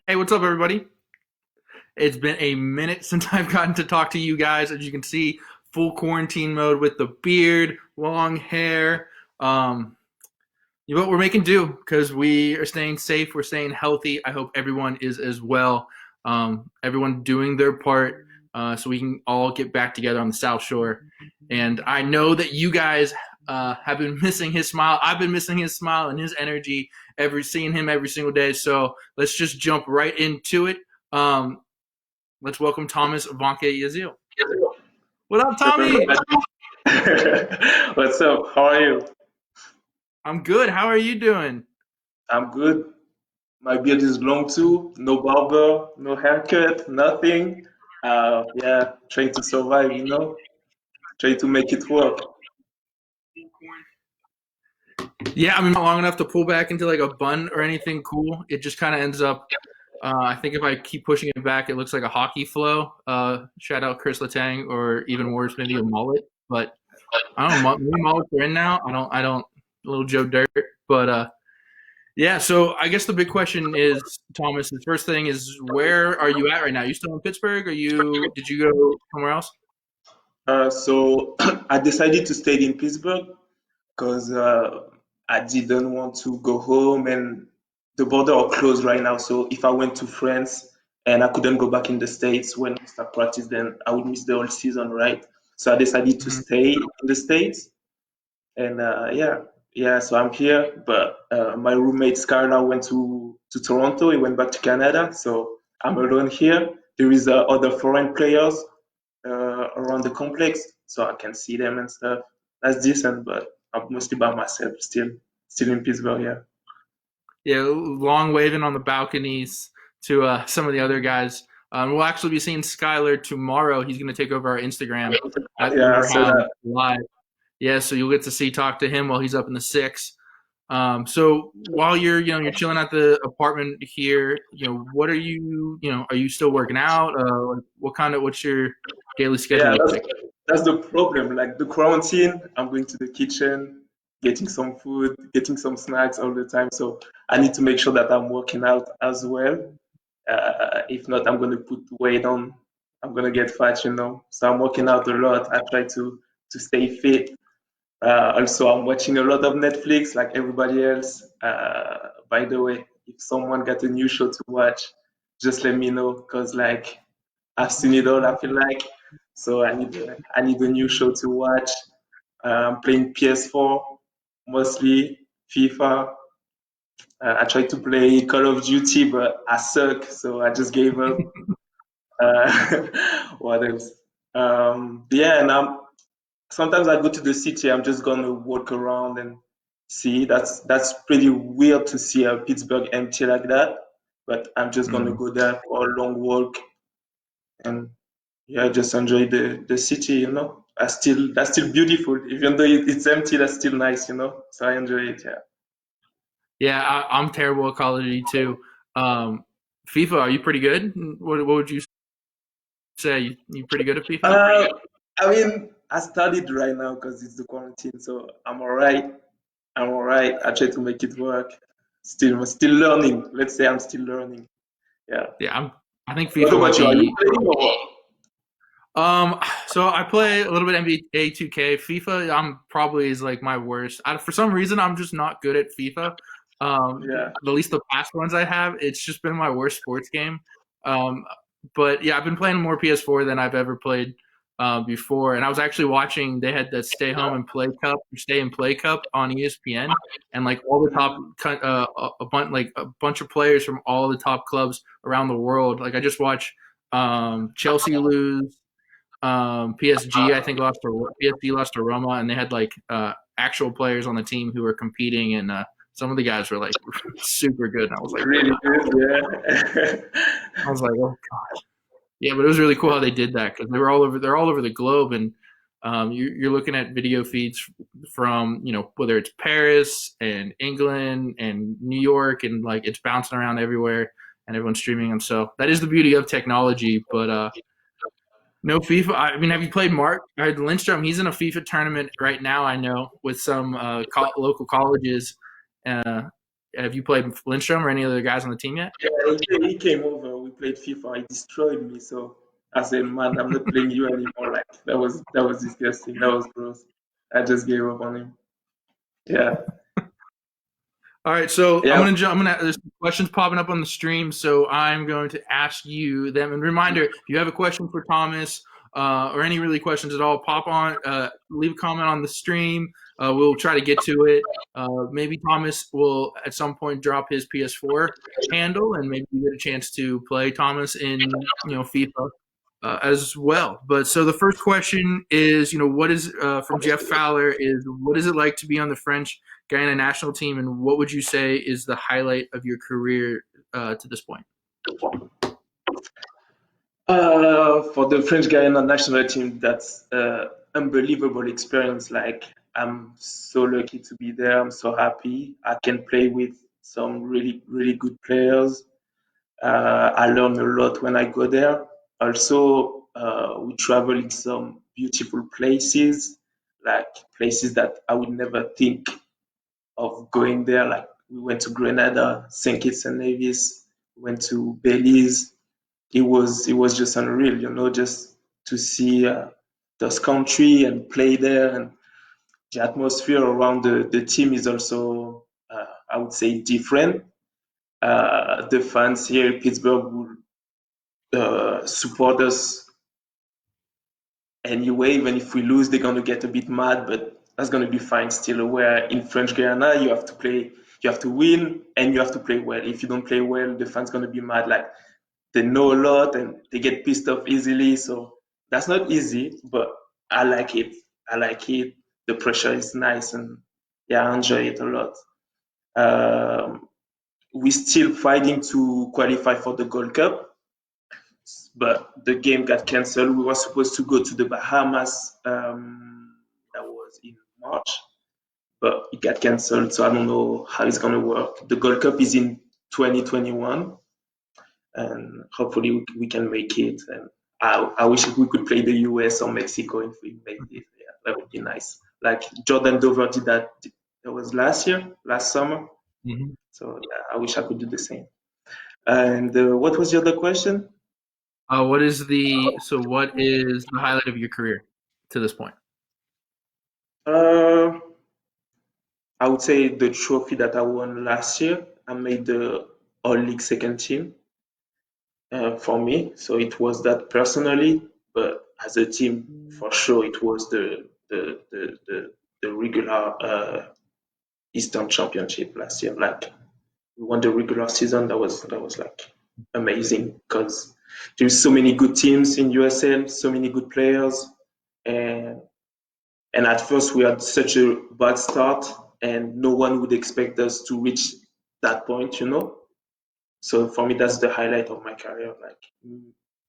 Hey, what's up, everybody? It's been a minute since I've gotten to talk to you guys. As you can see, full quarantine mode with the beard, long hair. Um, but we're making do because we are staying safe. We're staying healthy. I hope everyone is as well. Everyone doing their part so we can all get back together on the South Shore. And I know that you guys have been missing his smile. I've been missing his smile and his energy. Seeing him every single day. So let's just jump right into it. Um, let's welcome Thomas Vancaeyezeele. What up, Hello, Tommy? everybody. What's up? How are you? I'm good. How are you doing? I'm good. My beard is long too. No barber, no haircut, nothing. Yeah, trying to survive, trying to make it work. Yeah, I mean, not long enough to pull back into like a bun or anything cool. It just kind of ends up. I think if I keep pushing it back, it looks like a hockey flow. Shout out Chris Letang, or even worse, maybe a mullet. But I don't know. Maybe mullets are in now. I don't. Little Joe Dirt. But yeah. So I guess the big question is, Thomas. The first thing is, where are you at right now? Are you still in Pittsburgh? Are you? Did you go somewhere else? So I decided to stay in Pittsburgh because I didn't want to go home and the border are closed right now. So if I went to France and I couldn't go back in the States when we start practice, then I would miss the whole season, right? So I decided to Mhm. stay in the States. And yeah, so I'm here, but my roommate Skylar went to Toronto. He went back to Canada, so I'm alone here. There is other foreign players around the complex, so I can see them and stuff. That's decent, but I'm mostly by myself still in Pittsburgh. Yeah, Yeah, long waving on the balconies to some of the other guys. We'll actually be seeing Skyler tomorrow. He's going to take over our Instagram at yeah. So Riverhounds that Live. Yeah, so you'll get to talk to him while he's up in the six. So while you're chilling at the apartment here, what are are you still working out? What's your daily schedule yeah, look like? that's the problem. Like the quarantine, I'm going to the kitchen, getting some food, getting some snacks all the time. So I need to make sure that I'm working out as well. If not, I'm going to put weight on. I'm going to get fat. So I'm working out a lot. I try to stay fit. Also, I'm watching a lot of Netflix like everybody else. By the way, if someone got a new show to watch, just let me know because like I've seen it all. I feel like so I need a new show to watch. I'm playing PS4 mostly, FIFA. I tried to play Call of Duty, but I suck, so I just gave up. Uh, what else? Yeah, and sometimes I go to the city. I'm just gonna walk around and see. That's pretty weird to see Pittsburgh empty like that. But I'm just gonna Mm. go there for a long walk and yeah, just enjoy the city. That's still beautiful, even though it's empty. That's still nice. So I enjoy it. Yeah. Yeah, I'm terrible at Call of Duty too. Um, FIFA, are you pretty good? What would you say? You pretty good at FIFA? Uh, I mean, I studied right now because it's the quarantine, so I'm alright. I'm alright. I try to make it work. Still learning. Let's say I'm still learning. Yeah. Yeah, I think What FIFA might about you? Are you be. playing or what? So I play a little bit NBA 2K. FIFA, I'm probably is like my worst. For some reason, I'm just not good at FIFA. Yeah. At least the past ones I have, it's just been my worst sports game. Um, but yeah, I've been playing more PS4 than I've ever played before. And I was actually watching. They had the Stay Home and Play Cup, or Stay and Play Cup on ESPN, and like all the top, a bunch of players from all the top clubs around the world. Like I just watched Chelsea lose. PSG, I think PSG lost to Roma, and they had like actual players on the team who were competing, and some of the guys were like super good. And I was like, Really wow. good. Yeah. I was like, oh god, yeah. But it was really cool how they did that because they were all over. They're all over the globe, and you're looking at video feeds from whether it's Paris and England and New York, and like it's bouncing around everywhere, and everyone's streaming them. So that is the beauty of technology, but. No FIFA. I mean, have you played Mark Lindstrom? He's in a FIFA tournament right now. I know with some local colleges. Uh, have you played Lindstrom or any other guys on the team yet? Yeah, he came over. We played FIFA. He destroyed me. So I said, "Man, I'm not playing you anymore." Like that was disgusting. That was gross. I just gave up on him. Yeah, All right, so I'm yeah. gonna jump. There's questions popping up on the stream, so I'm going to ask you them. And reminder: if you have a question for Thomas or any really questions at all, pop on, leave a comment on the stream. We'll try to get to it. Maybe Thomas will at some point drop his PS4 handle, and maybe you get a chance to play Thomas in FIFA as well. But so the first question is, what is from Jeff Fowler is what is it like to be on the French Guyana national team, and what would you say is the highlight of your career to this point? For the French Guyana national team, that's unbelievable experience. Like I'm so lucky to be there. I'm so happy. I can play with some really, really good players. I learn a lot when I go there. Also, we travel in some beautiful places, like places that I would never think of going there. Like we went to Grenada, St. Kitts and Nevis, went to Belize. It was just unreal, just to see those country and play there, and the atmosphere around the team is also, I would say, different. The fans here in Pittsburgh will support us anyway. Even if we lose, they're gonna get a bit mad, but that's gonna be fine still. Where in French Guiana, you have to play, you have to win, and you have to play well. If you don't play well, the fans gonna be mad. Like they know a lot and they get pissed off easily. So that's not easy, but I like it. I like it. The pressure is nice, and yeah, I enjoy it a lot. Um, we're still fighting to qualify for the Gold Cup, but the game got cancelled. We were supposed to go to the Bahamas. That was in March, but it got cancelled. So I don't know how it's gonna work. The Gold Cup is in 2021, and hopefully we can make it. And I wish we could play the US or Mexico if we make it. Yeah, that would be nice. Like Jordan Dover did that. That was last summer. Mm-hmm. So yeah, I wish I could do the same. And what was your other question? What is the highlight of your career to this point? Uh, I would say the trophy that I won last year. I made the All League second team for me. So it was that personally, but as a team, for sure, it was the regular Eastern Championship last year. Like we won the regular season. That was like amazing because there's so many good teams in USL, so many good players, and and at first we had such a bad start, and no one would expect us to reach that point. So for me, that's the highlight of my career. Like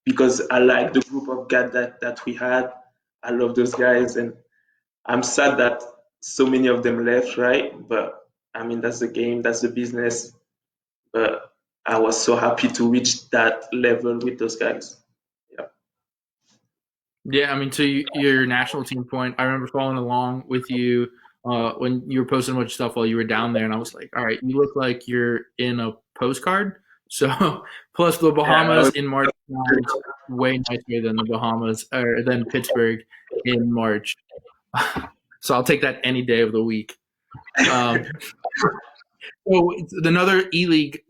because I like the group of guys that we had. I love those guys, and I'm sad that so many of them left, right? But I mean, that's the game, that's the business. But I was so happy to reach that level with those guys. Yeah. Yeah, I mean, to your national team point, I remember following along with you when you were posting a bunch of stuff while you were down there, and I was like, all right, you look like you're in a postcard. So, plus the Yeah. Bahamas in March sounds way nicer than the Bahamas or than Pittsburgh in March. So I'll take that any day of the week. Um, so another E League,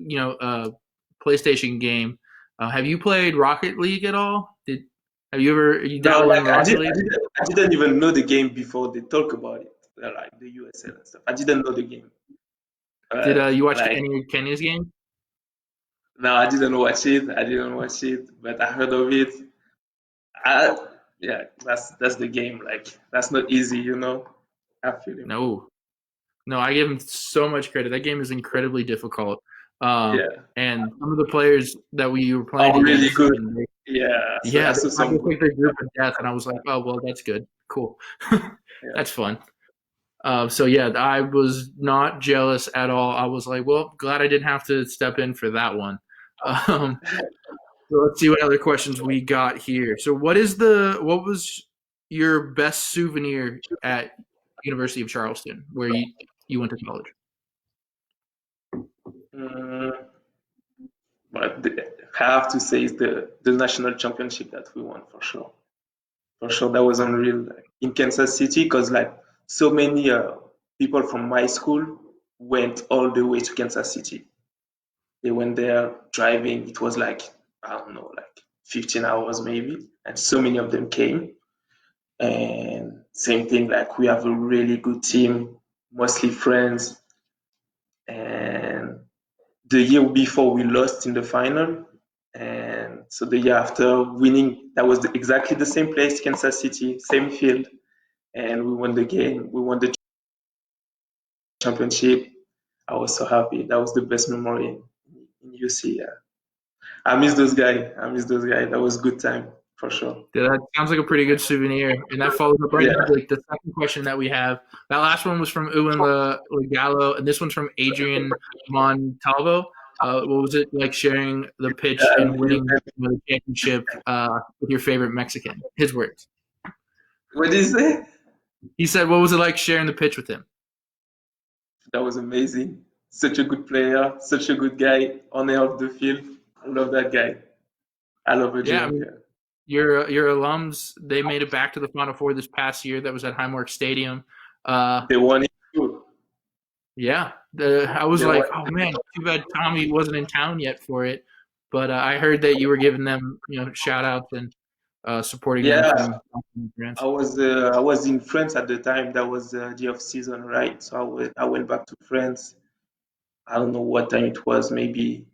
PlayStation game. Have you played Rocket League at all? Have you No, dabbled in like Rocket League? I didn't even know the game before they talk about it, like the USL and stuff. I didn't know the game. Did you watch Like any of Kenya's game? no, I didn't watch it. I didn't watch it, but I heard of it. I, yeah, that's the game. Like that's not easy. I feel him. No, no. I give him so much credit. That game is incredibly difficult. Yeah. And some of the players that we were playing Oh, really against, good. and Yeah. So yeah, I they saw tried some to good. pick their group of death, and I was like, oh well, that's good, cool, Yeah. that's fun. So yeah, I was not jealous at all. I was like, well, glad I didn't have to step in for that one. Um, so let's see what other questions we got here. So what was your best souvenir at University of Charleston, where you went to college? Mm, but I have to say it's the national championship that we won for sure. For sure, that was unreal, like, in Kansas City, because like so many people from my school went all the way to Kansas City. They went there driving. It was like, I don't know, like 15 hours maybe, and so many of them came. And same thing, like we have a really good team, mostly friends. And the year before we lost in the final, and so the year after winning, that was exactly the same place, Kansas City, same field, and we won the game. We won the championship. I was so happy. That was the best memory in UC. Yeah. I miss those guys. I miss those guys. That was a good time for sure. Yeah, that sounds like a pretty good souvenir, and that follows up right Yeah. into like the second question that we have. That last one was from Ewan Legallo, and this one's from Adrian Montalvo. What was it like sharing the pitch and winning the championship with your favorite Mexican? His words. What did you say? He said, "What was it like sharing the pitch with him?" That was amazing. Such a good player, such a good guy, owner of the field. I love that guy. I love Yeah, I Adrian. mean, Yeah. your alums, they made it back to the Final Four this past year. That was at Highmark Stadium. Uh, They won it too. Yeah, I was They won like, oh man, too bad Tommy wasn't in town yet for it. But I heard that you were giving them, shout outs and supporting them Yeah, from France. I was in France at the time. That was the off season, right? So I went back to France. I don't know what time it was, maybe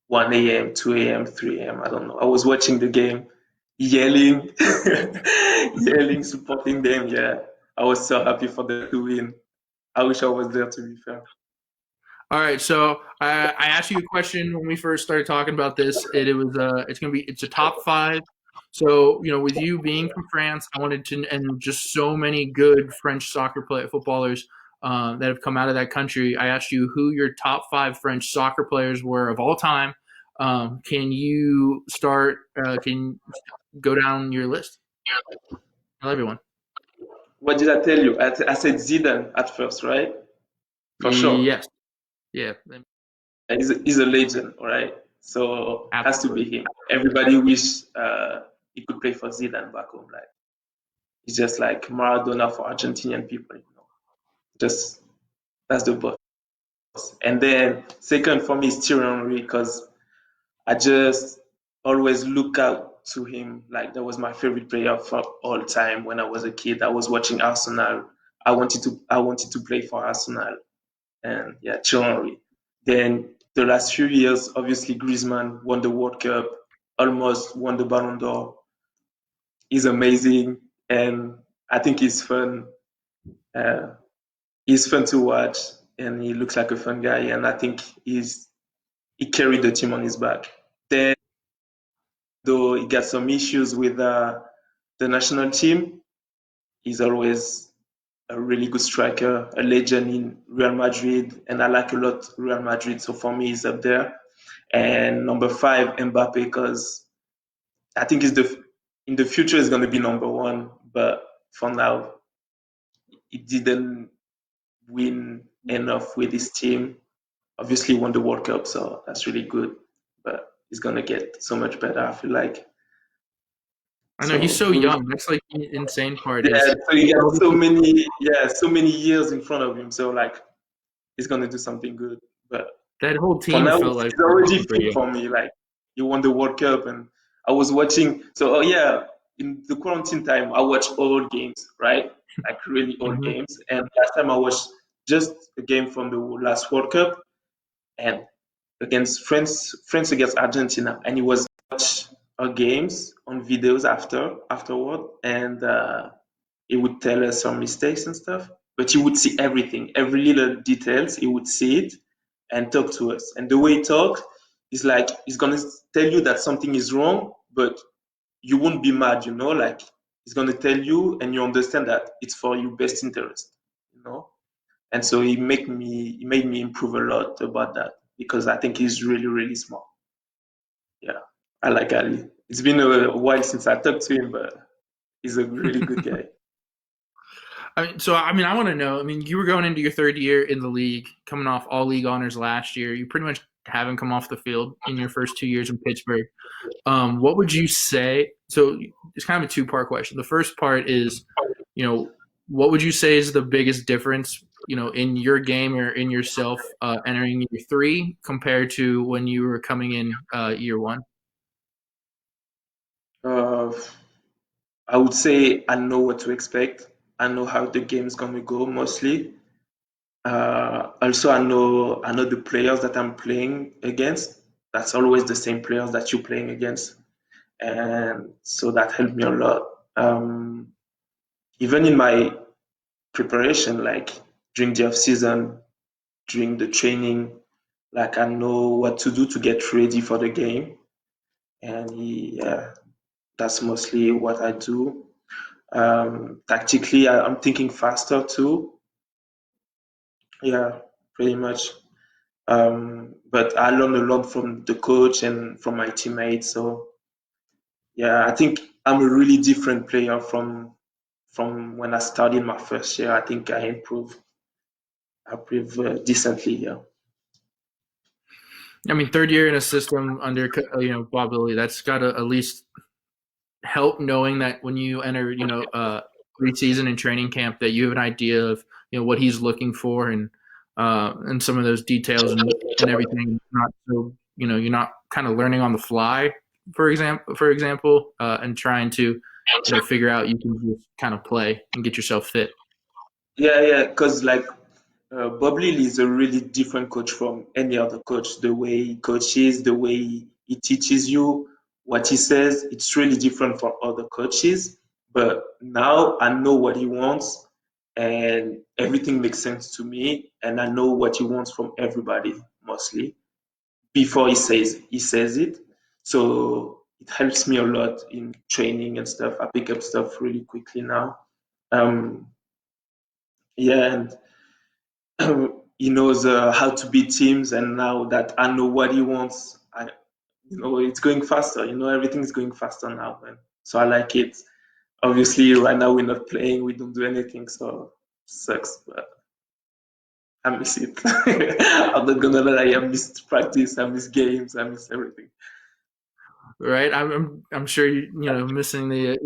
1 a.m., 2 a.m., 3 a.m. I don't know. I was watching the game, yelling, yelling, supporting them. Yeah, I was so happy for them to win. I wish I was there, to be fair. All right, so I asked you a question when we first started talking about this. It's a top five. So with you being from France, I wanted to, and just so many good French footballers that have come out of that country. I asked you who your top five French soccer players were of all time. Can you start? Can you go down your list? Tell everyone. What did I tell you? I said Zidane at first, right? For sure. Yes. Yeah. He's a legend, all right? So has to be Absolutely. him. Everybody wish he could play for Zidane back home. Like he's just like Maradona for Argentinian people, you know. Just that's the boss. And then second for me is Thierry Henry because I just always look out to him. Like that was my favorite player for all time when I was a kid. I was watching Arsenal. I wanted to play for Arsenal. And yeah, Thierry Henry. Then the last few years, obviously Griezmann won the World Cup, almost won the Ballon d'Or. He's amazing, and I think he's fun. Uh, he's fun to watch, and he looks like a fun guy. And I think he carried the team on his back. Then, though he got some issues with the national team, he's always a really good striker, a legend in Real Madrid, and I like a lot Real Madrid. So for me, he's up there. And number five, Mbappe, because I think in the future is going to be number one, but for now, he didn't win enough with his team. Obviously, won the World Cup, so that's really good. But he's going to get so much better, I feel like. I know he's So so young. That's like the insane part yeah, is so he got so many years in front of him. So like he's going to do something good. But that whole for team now, felt it's like already super fit young. for me. Like you won the World Cup, and I was watching. So yeah, in the quarantine time, I watch old games, right? Like really old Hmm. games. And last time I watched just a game from the last World Cup, and against France against Argentina, and he was watch our games on videos afterward, and he would tell us some mistakes and stuff. But he would see everything, every little details. He would see it and talk to us. And the way he talks is like he's gonna tell you that something is wrong, but you won't be mad, you know. Like he's gonna tell you, and you understand that it's for your best interest, you know. And so he made me improve a lot about that because I think he's really really smart. Yeah, I like Ali. It's been a while since I talked to him, but he's a really good guy. I want to know. I mean, you were going into your third year in the league, coming off all league honors last year. You pretty much haven't come off the field in your first 2 years in Pittsburgh. What would you say? So it's kind of a two-part question. The first part is, what would you say is the biggest difference, in your game or in yourself entering year three compared to when you were coming in year one? Uh, I would say I know what to expect. I know how the game's gonna go mostly. Also, I know the players that I'm playing against. That's always the same players that you're playing against, and so that helped me a lot. Even in my preparation, like during the off season, during the training, like I know what to do to get ready for the game, and yeah, that's mostly what I do. Tactically, I'm thinking faster too. Yeah, pretty much. But I learned a lot from the coach and from my teammates. So yeah, I think I'm a really different player from when I started my first year. I think I improved decently. Yeah. I mean, third year in a system under Bob Lilly, that's got to at least help knowing that when you enter preseason and training camp that you have an idea of what he's looking for and some of those details and everything. Not so you're not kind of learning on the fly, for example, and trying to figure out you can just kind of play and get yourself fit. Yeah, yeah, because like Bob Lilly is a really different coach from any other coach. The way he coaches, the way he teaches you, what he says, it's really different from other coaches. But now I know what he wants, and everything makes sense to me, and I know what he wants from everybody mostly before he says it. So it helps me a lot in training and stuff. I pick up stuff really quickly now. Um, yeah, and he knows how to beat teams, and now that I know what he wants, it's going faster. Everything's going faster now, man. So I like it. Obviously, right now we're not playing, we don't do anything, so sucks, but I miss it. I'm not gonna lie, I miss practice, I miss games, I miss everything. Right? I'm sure missing the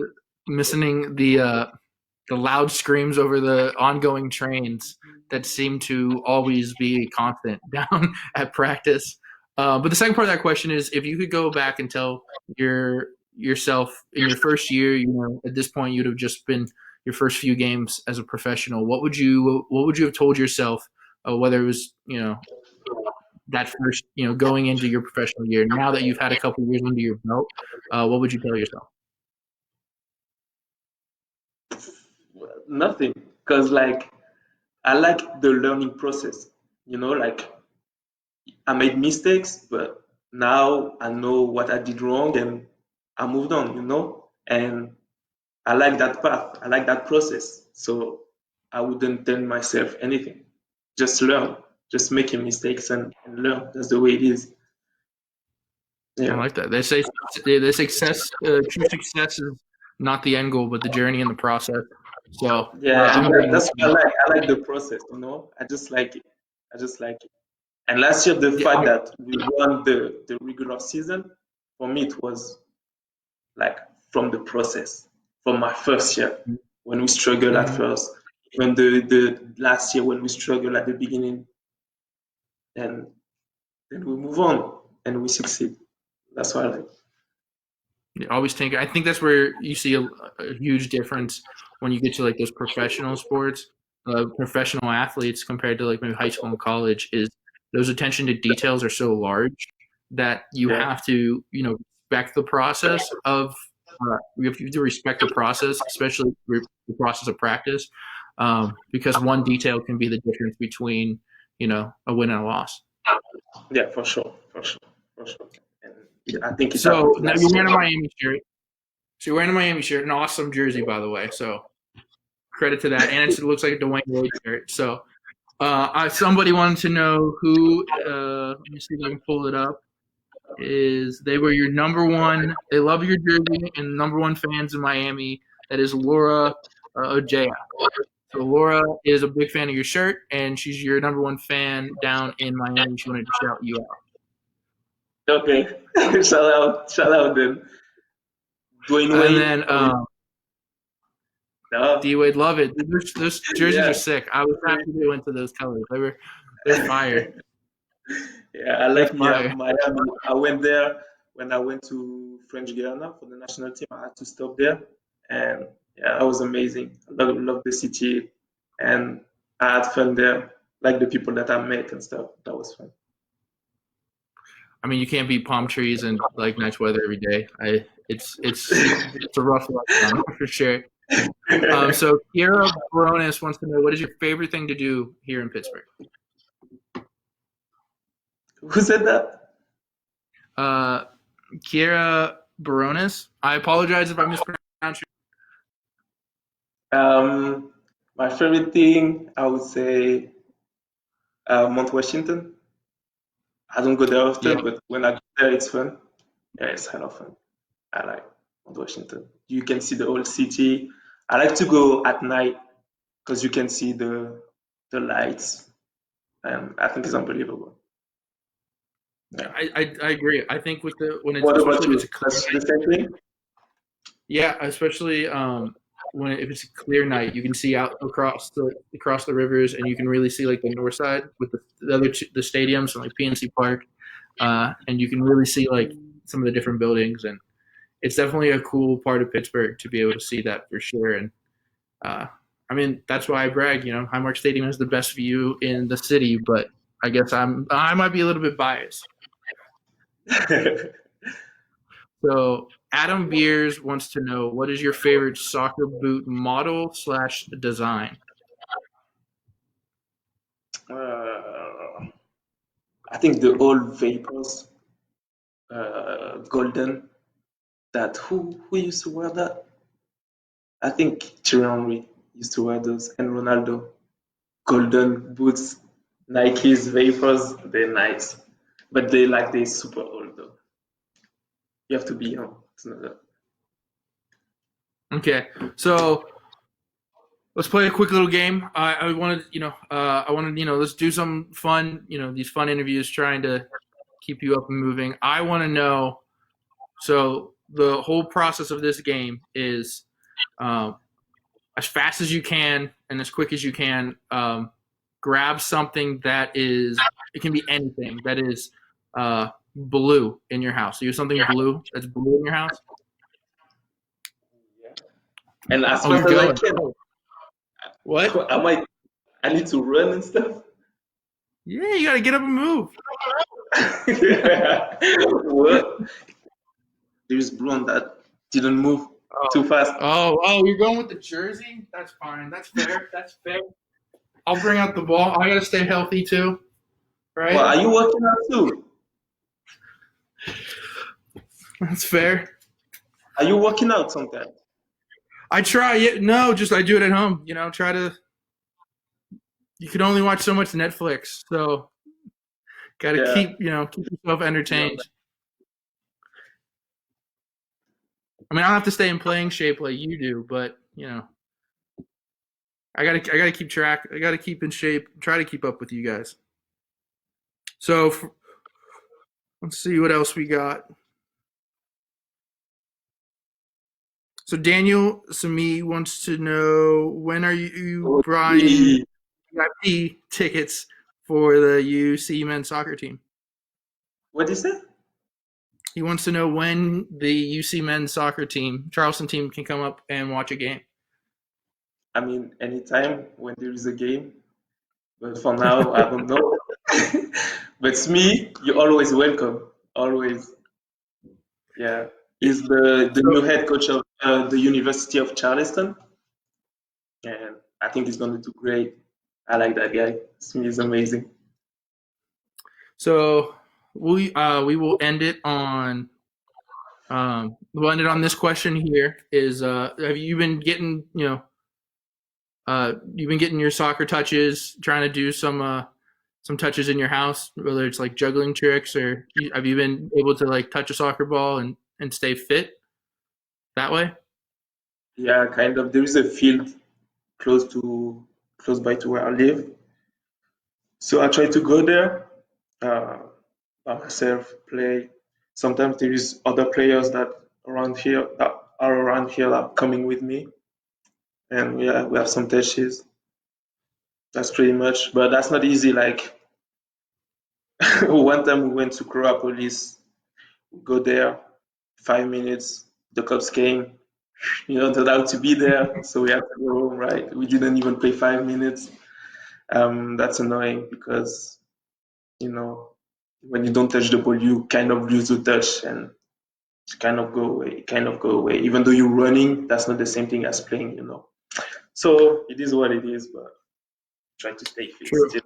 loud screams over the ongoing trains that seem to always be constant down at practice. But the second part of that question is, if you could go back and tell yourself in your first year, at this point you'd have just been your first few games as a professional. What would you have told yourself, whether it was that first going into your professional year? Now that you've had a couple years under your belt, what would you tell yourself? Nothing, because like I like the learning process. Like I made mistakes, but now I know what I did wrong and I moved on, and I like that path. I like that process. So I wouldn't tell myself anything. Just learn. Just making mistakes and learn. That's the way it is. I Yeah. like that. They say true success is not the end goal, but the journey and the process. So Yeah, I'm a big that's what I like. I like the process, I just like it. I just like it. And last year, the yeah. fact that we won the regular season, for me, it was like from the process, from my first year when we struggled at Mhm. first, even the last year when we struggled at the beginning, and then we move on and we succeed. That's what I like. Always think. I think that's where you see a huge difference when you get to like those professional sports, professional athletes compared to like maybe high school and college. Is those attention to details are so large that you Yeah, have to respect the process of. You have to respect the process, especially the process of practice, because one detail can be the difference between a win and a loss. yeah, for sure, for sure, for sure. And I think it So happened now you're last year. wearing a Miami shirt. So you're wearing a Miami shirt, an awesome jersey, by the way. So credit to that, and it looks like a Dwayne Wade shirt. So somebody wanted to know who. Let me see if I can pull it up. Is they were your number one? They love your jersey and number one fans in Miami. That is Laura Ojea. So Laura is a big fan of your shirt, and she's your number one fan down in Miami. She wanted to shout you out. Okay. Shout out then. Dwayne And Wade. then No. D Wade, love it. Those jerseys are Yeah. sick. I was happy they went to those colors. They're fire. Yeah, I They're like fire. Miami. I went there when I went to French Guiana for the national team. I had to stop there, and yeah, that was amazing. Love the city, and I had fun there, like the people that I met and stuff. That was fun. I mean, you can't beat palm trees and like nice weather every day. It's a rough lifetime for sure. So Kiera Baronis wants to know, what is your favorite thing to do here in Pittsburgh? Who said that? Kiera Baronis. I apologize if I mispronounced My favorite thing, I would say Mount Washington. I don't go there your. often, Yeah. but when I go there, it's fun. Yeah, it's kind of fun. I like Mount Washington. You can see the whole city. I like to go at night because you can see the lights, and I think it's unbelievable. Yeah. I agree. I think with What about especially if you? it's a clear That's night. the same thing? Yeah, especially if it's a clear night, you can see out across the rivers, and you can really see like the north side with the stadiums and like PNC Park, and you can really see like some of the different buildings, and it's definitely a cool part of Pittsburgh to be able to see that for sure. And I mean, that's why I brag. Highmark Stadium has the best view in the city, but I guess I might be a little bit biased. So Adam Beers wants to know, what is your favorite soccer boot model / design? I think the old Vapors, golden. That who used to wear that? I think Thierry Henry used to wear those, and Ronaldo. Golden boots, Nikes, Vapors, they're nice, but they super old though. You have to be young to know that. Okay, so let's play a quick little game. I wanted, let's do some fun, these fun interviews, trying to keep you up and moving. I want to know. So the whole process of this game is as fast as you can and as quick as you can. Grab something that is. It can be anything that is blue in your house. So you have something blue that's blue in your house. And as Oh, you're fast as I going. can, What? I need to run and stuff. Yeah, you got to get up and move. What? There's blue on that didn't move too fast. Oh, you're going with the jersey? That's fine. That's fair. That's fair. I'll bring out the ball. I got to stay healthy too, right? Well, are you working out too? That's fair. Are you working out sometimes? I try it. No, just I do it at home. Try to. You can only watch so much Netflix, so got to keep yourself entertained. I mean, I don't have to stay in playing shape like you do, but I gotta keep track. I gotta keep in shape. Try to keep up with you guys. So let's see what else we got. So Daniel Sami wants to know, when are you buying VIP tickets for the UC men's soccer team? What did you say? He wants to know when the UC men's soccer team, Charleston team, can come up and watch a game. I mean, anytime when there is a game. But for now, I don't know. But me, you're always welcome. Always. Yeah. He's the new head coach of the University of Charleston. And I think he's going to do great. I like that guy. Smith is amazing. So we will end it on this question here. Is have you been getting you've been getting your soccer touches, trying to do some touches in your house, whether it's like juggling tricks, or have you been able to like touch a soccer ball and stay fit that way? Yeah, kind of. There is a field close by to where I live. So I try to go there uh, by myself, play. Sometimes there is other players that are around here that are coming with me, and yeah, we have some touches. That's pretty much, but that's not easy. Like one time we went to Police, we go there, 5 minutes, the cops came. You're not allowed to be there, so we had to go home. Right? We didn't even play 5 minutes. That's annoying because you know when you don't touch the ball, you kind of lose the touch and kind of go away, kind of go away. Even though you're running, that's not the same thing as playing. So it is what it is, but try to stay fit True. still.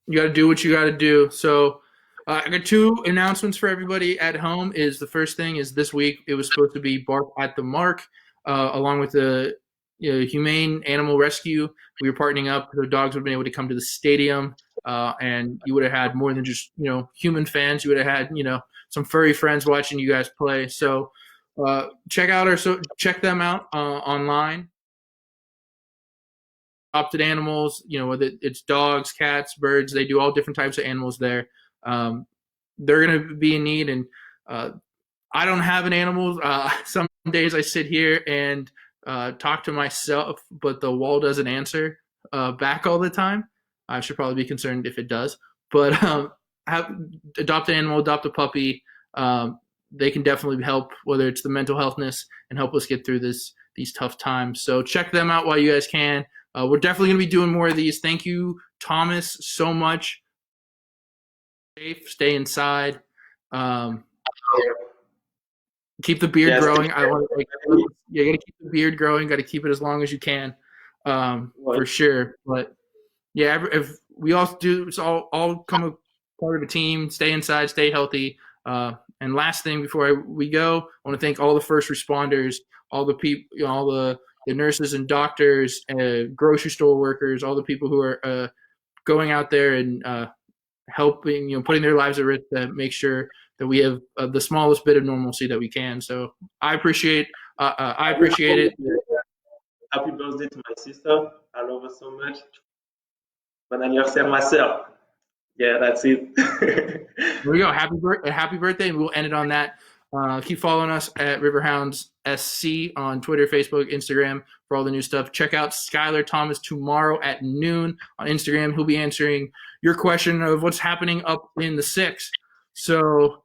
You got to do what you got to do. So I got two announcements for everybody at home. Is the first thing is this week it was supposed to be Bark at the Mark, along with the Humane Animal Rescue. We were partnering up. The dogs would have been able to come to the stadium, and you would have had more than just human fans. You would have had some furry friends watching you guys play. So check them out online. Adopted animals, whether it's dogs, cats, birds, they do all different types of animals there. They're going to be in need, and I don't have an animal. Some days I sit here and talk to myself, but the wall doesn't answer back all the time. I should probably be concerned if it does. But adopt an animal, adopt a puppy. They can definitely help, whether it's the mental healthness, and help us get through these tough times. So check them out while you guys can. We're definitely going to be doing more of these. Thank you, Thomas, so much. Stay inside. Keep the beard growing. You got to keep the beard growing. Got to keep it as long as you can, for sure. But yeah, if we all do, it's all come a part of a team. Stay inside. Stay healthy. And last thing before we go, I want to thank all the first responders, all the people, all the nurses and doctors, grocery store workers, all the people who are going out there and helping, putting their lives at risk to make sure that we have the smallest bit of normalcy that we can. So I appreciate it. Happy birthday to my sister. I love her so much. Bon anniversaire, ma sœur. Yeah, that's it. There we go. Happy birthday, and we'll end it on that. Keep following us at Riverhounds SC on Twitter, Facebook, Instagram for all the new stuff. Check out Skylar Thomas tomorrow at noon on Instagram. He'll be answering your question of what's happening up in the 6. So